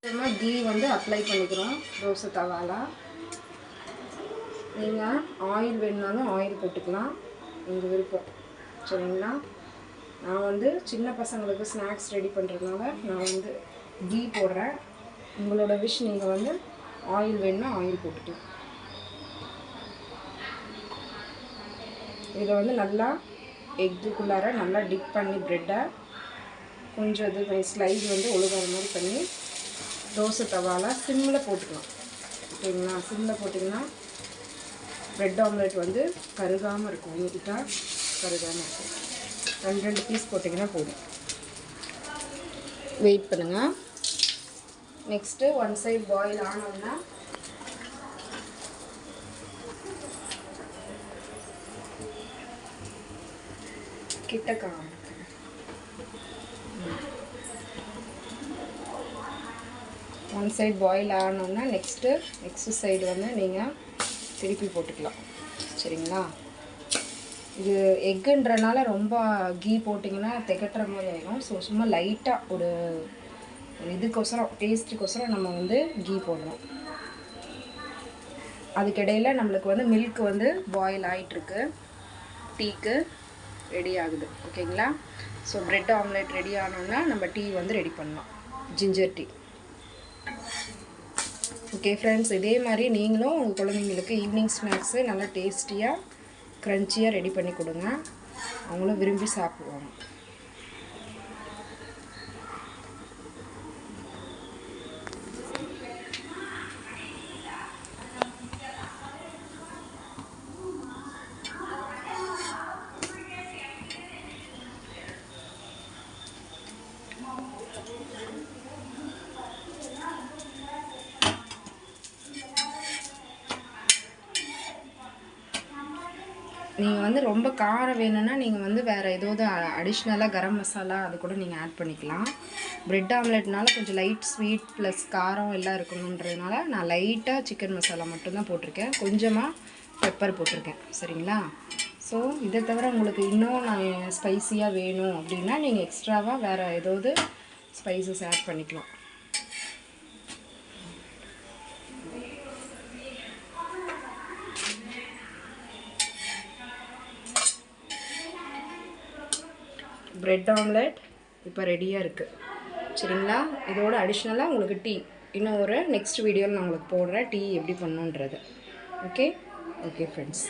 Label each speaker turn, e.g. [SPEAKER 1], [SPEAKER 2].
[SPEAKER 1] கொஞ்சமாக கீ வந்து அப்ளை பண்ணிக்கிறோம் தோசை தவால. நீங்கள் ஆயில் வேணுனாலும் ஆயில் போட்டுக்கலாம், உங்கள் விருப்பம். சரிங்களா? நான் வந்து சின்ன பசங்களுக்கு ஸ்நாக்ஸ் ரெடி பண்ணுறதுனால நான் வந்து கீ போடுறேன். உங்களோட விஷ், நீங்கள் வந்து ஆயில் வேணுன்னா ஆயில் போட்டுக்கலாம். இதை வந்து நல்லா எக்குள்ளார நல்லா டிப் பண்ணி ப்ரெட்டை கொஞ்சம் இது ஸ்லைஸ் வந்து ஒழுகாத மாதிரி பண்ணி தோசை தவால சிம்மில் போட்டுக்கலாம். ஓகேங்களா? சிம்மில் போட்டிங்கன்னா ப்ரெட் ஆம்லெட் வந்து கருகாமல் இருக்கும், நீட்டாக கருகாமல் இருக்கும். 2 பீஸ் போட்டிங்கன்னா போதும். வெயிட் பண்ணுங்கள். நெக்ஸ்ட்டு ஒன் சைட் பாயில் ஆனோம்னா கிட்ட ஒன் சைட் பாயில் ஆனோன்னா நெக்ஸ்ட்டு சைடு வந்து நீங்கள் திருப்பி போட்டுக்கலாம். சரிங்களா? இது எக்குன்றனால ரொம்ப கீ போட்டிங்கன்னா திகட்டுற மாதிரி ஆகிடும். ஸோ சும்மா லைட்டாக ஒரு இதுக்கோசரம், டேஸ்ட்டுக்கோசரம் நம்ம வந்து கீ போடுறோம். அதுக்கிடையில் நம்மளுக்கு வந்து மில்க் வந்து பாயில் ஆகிட்டுருக்கு, டீக்கு ரெடி ஆகுது. ஓகேங்களா? ஸோ ப்ரெட் ஆம்லெட் ரெடி ஆனோன்னா நம்ம டீ வந்து ரெடி பண்ணலாம், ஜிஞ்சர் டீ. ஓகே ஃப்ரெண்ட்ஸ், இதே மாதிரி நீங்களும் உங்கள் குழந்தைங்களுக்கு ஈவினிங் ஸ்நாக்ஸு நல்லா டேஸ்டியாக க்ரன்ச்சியாக ரெடி பண்ணி கொடுங்க, அவங்களும் விரும்பி சாப்பிடுவாங்க. நீங்கள் வந்து ரொம்ப காரம் வேணும்னா நீங்கள் வந்து வேறு ஏதாவது அடிஷ்னலாக கரம் மசாலா அது கூட நீங்கள் ஆட் பண்ணிக்கலாம். ப்ரெட் ஆம்லெட்னால கொஞ்சம் லைட் ஸ்வீட் ப்ளஸ் காரம் எல்லாம் இருக்கணுன்றதுனால நான் லைட்டாக சிக்கன் மசாலா மட்டும்தான் போட்டிருக்கேன், கொஞ்சமாக பெப்பர் போட்டிருக்கேன். சரிங்களா? ஸோ இதை தவிர உங்களுக்கு இன்னும் நான் ஸ்பைஸியாக வேணும் அப்படின்னா நீங்கள் எக்ஸ்ட்ராவாக வேறு ஏதாவது ஸ்பைசஸ் ஆட் பண்ணிக்கலாம். ப்ரெட் ஆம்லெட் இப்போ ரெடியாக இருக்குது. சரிங்களா? இதோட அடிஷ்னலாக உங்களுக்கு டீ இன்னும் ஒரு நெக்ஸ்ட் வீடியோவில் நான் உங்களுக்கு போடுறேன், டீ எப்படி பண்ணணுன்றது. Okay friends.